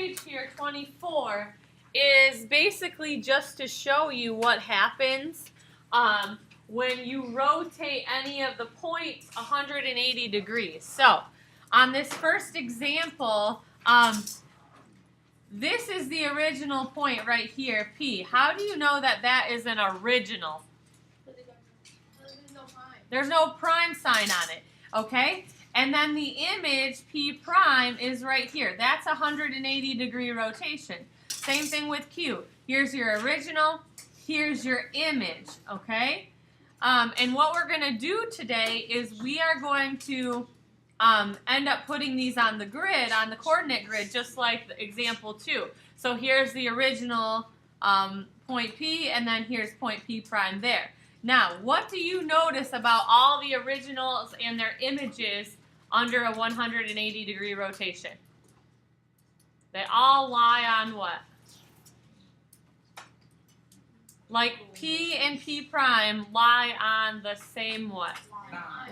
page here, 24, is basically just to show you what happens when you rotate any of the points 180 degrees. So, on this first example, this is the original point right here, P. How do you know that that is an original? There's no prime sign on it, okay? And then the image, P prime, is right here. That's a 180 degree rotation. Same thing with Q. Here's your original, here's your image, okay? And what we're going to do today is we are going to end up putting these on the grid, on the coordinate grid, just like the example 2. So here's the original point P, and then here's point P prime there. Now, what do you notice about all the originals and their images under a 180 degree rotation? They all lie on what? Like P and P prime lie on the same what?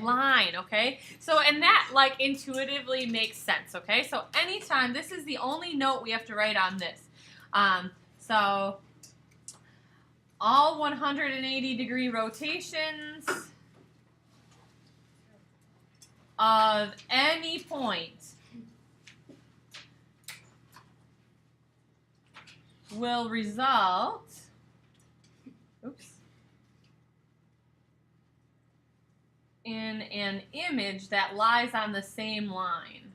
Line, okay? So, and that like intuitively makes sense, okay? So anytime, this is the only note we have to write on this. So all 180 degree rotations of any point will result in an image that lies on the same line.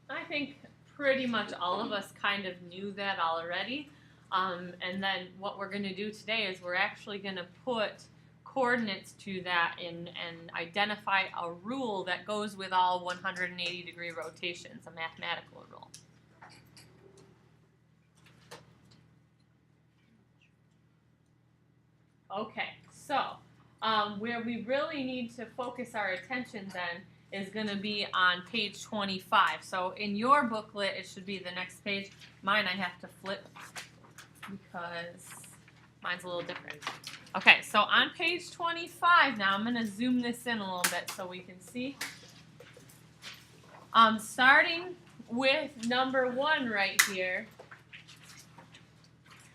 I think pretty much all of us kind of knew that already. And then what we're going to do today is we're actually going to put coordinates to that and identify a rule that goes with all 180 degree rotations, a mathematical rule. Okay, so where we really need to focus our attention then is going to be on page 25. So in your booklet, it should be the next page. Mine I have to flip because mine's a little different. Okay, so on page 25 now, I'm going to zoom this in a little bit so we can see. Starting with number 1 right here,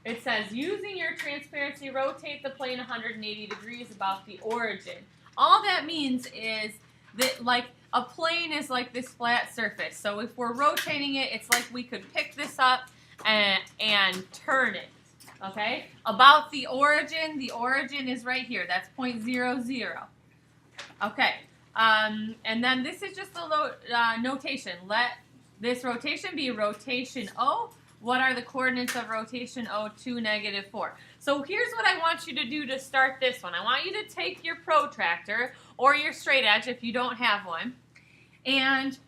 it says, using your transparency, rotate the plane 180 degrees about the origin. All that means is that, like, a plane is like this flat surface. So if we're rotating it, it's like we could pick this up and turn it. Okay? About the origin is right here. That's 0.00. Okay. And then this is just a notation. Let this rotation be rotation O. What are the coordinates of rotation O? 2, -4. So here's what I want you to do to start this one. I want you to take your protractor or your straight edge if you don't have one. And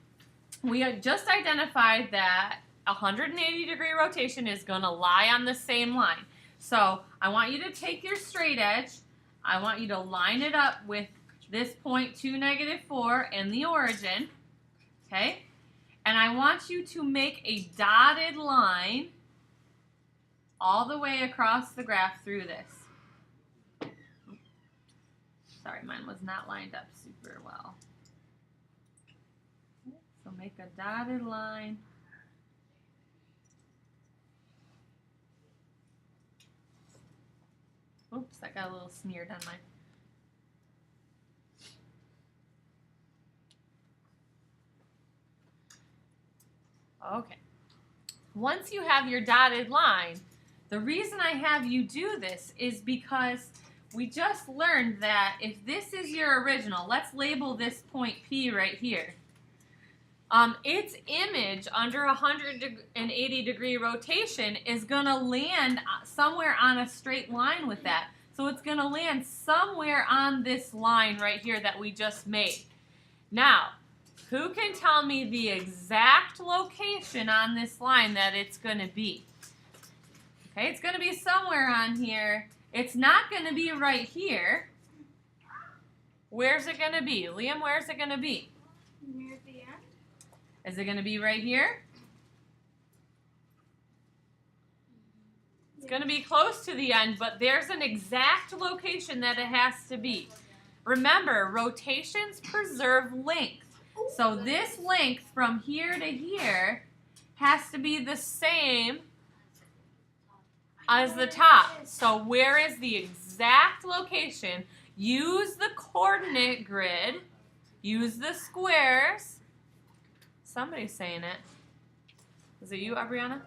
we have just identified that 180 degree rotation is going to lie on the same line. So I want you to take your straight edge. I want you to line it up with this point 2, -4 and the origin. Okay? And I want you to make a dotted line all the way across the graph through this. Sorry, mine was not lined up super well. So make a dotted line. Oops, that got a little smeared on mine. Okay. Once you have your dotted line, the reason I have you do this is because we just learned that if this is your original, let's label this point P right here. Its image under 180 degree rotation is going to land somewhere on a straight line with that. So it's going to land somewhere on this line right here that we just made. Now, who can tell me the exact location on this line that it's going to be? Okay, it's going to be somewhere on here. It's not going to be right here. Where's it going to be? Liam, where's it going to be? Near the end. Is it going to be right here? It's going to be close to the end, but there's an exact location that it has to be. Remember, rotations preserve length. So this length from here to here has to be the same as the top. So where is the exact location? Use the coordinate grid. Use the squares. Somebody's saying it. Is it you, Abriana?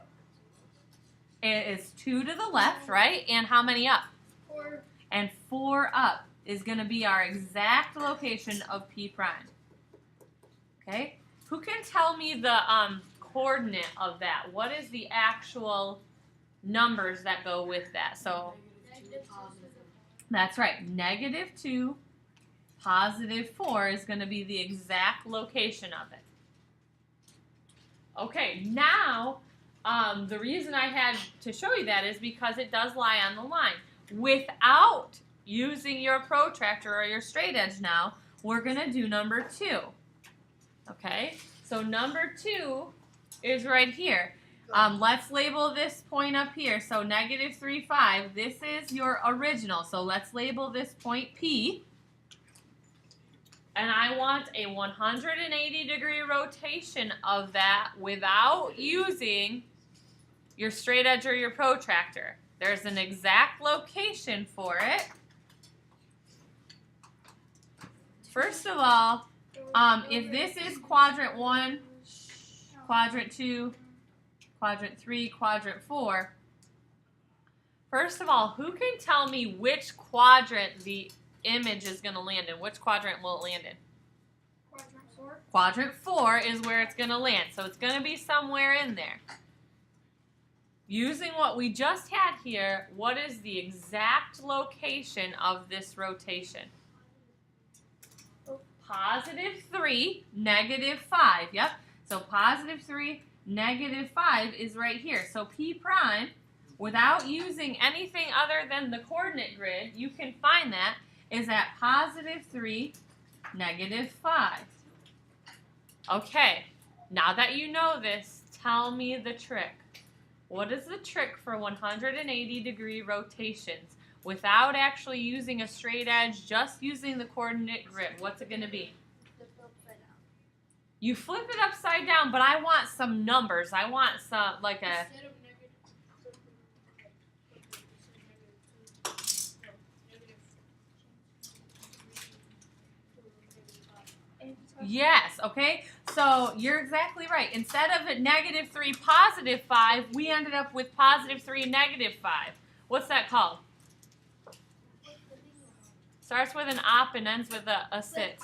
It is 2 to the left, right? And how many up? 4. And 4 up is going to be our exact location of P prime. Okay? Who can tell me the coordinate of that? What is the actual numbers that go with that? So that's right. -2, +4 is going to be the exact location of it. Okay, now the reason I had to show you that is because it does lie on the line. Without using your protractor or your straight edge now, we're going to do number 2. Okay, so number 2 is right here. Let's label this point up here. So -3, 5. This is your original. So let's label this point P. And I want a 180-degree rotation of that without using your straight edge or your protractor. There's an exact location for it. First of all, if this is quadrant 1, quadrant 2, quadrant 3, quadrant 4, first of all, who can tell me which quadrant the image is going to land in? Which quadrant will it land in? Quadrant 4. Quadrant 4 is where it's going to land. So it's going to be somewhere in there. Using what we just had here, what is the exact location of this rotation? +3, -5. Yep. So +3, -5 is right here. So P prime, without using anything other than the coordinate grid, you can find that is at +3, -5. Okay, now that you know this, tell me the trick. What is the trick for 180-degree rotations without actually using a straight edge, just using the coordinate grid? What's it going to be? You flip it upside down, but I want some numbers. I want some, like a... Yes, okay? So you're exactly right. Instead of a -3, +5, we ended up with +3, -5. What's that called? Starts with an op and ends with a sit.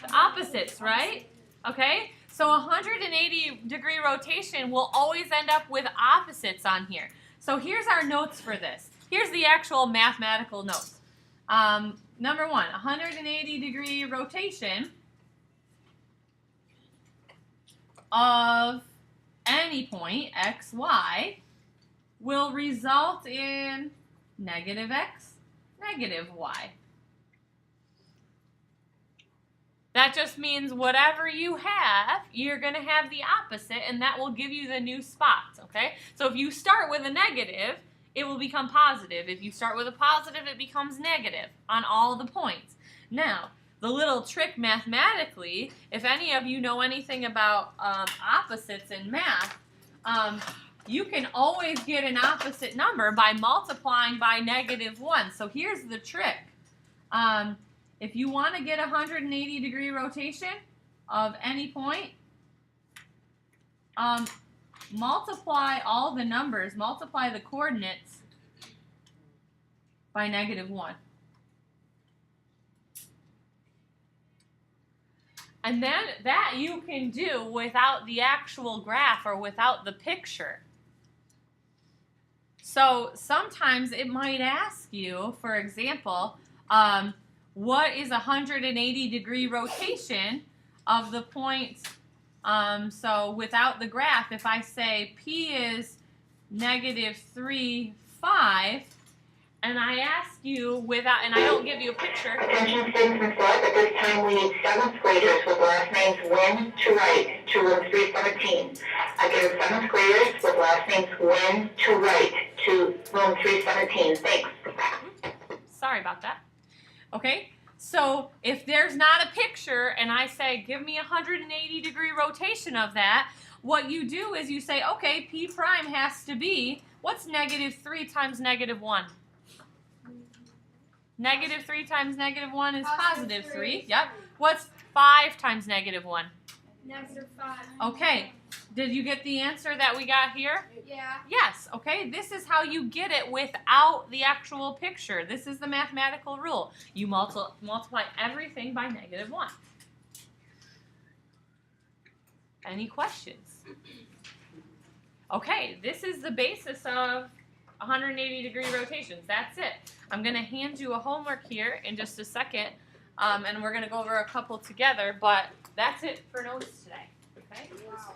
The opposites, right? Okay? So a 180-degree rotation will always end up with opposites on here. So here's our notes for this. Here's the actual mathematical notes. Number 1, 180-degree rotation of any point, x, y, will result in -x, -y. That just means whatever you have, you're going to have the opposite, and that will give you the new spots, okay? So if you start with a negative, it will become positive. If you start with a positive, it becomes negative on all the points. Now, the little trick mathematically, if any of you know anything about opposites in math, you can always get an opposite number by multiplying by -1. So here's the trick. If you want to get a 180-degree rotation of any point, multiply all the numbers, multiply the coordinates by -1. And then that you can do without the actual graph or without the picture. So sometimes it might ask you, for example, what is a 180-degree rotation of the points? So without the graph, if I say P is -3, 5, and I ask you without, and I don't give you a picture. Attention students and staff, at this time we need 7th graders with last names Wynn to write to room 317. I give 7th graders with last names Wynn to write to problem 317. Thanks. Sorry about that. Okay, so if there's not a picture and I say, give me a 180-degree rotation of that, what you do is you say, okay, P prime has to be, what's negative 3 times negative 1? Negative 3 times negative 1 is positive 3. Yep. What's 5 times negative 1? -5. Okay. Did you get the answer that we got here? Yeah. Yes. Okay. This is how you get it without the actual picture. This is the mathematical rule. You multiply everything by negative 1. Any questions? Okay. This is the basis of 180-degree rotations. That's it. I'm going to hand you a homework here in just a second, and we're going to go over a couple together, but that's it for notes today. Okay? Wow.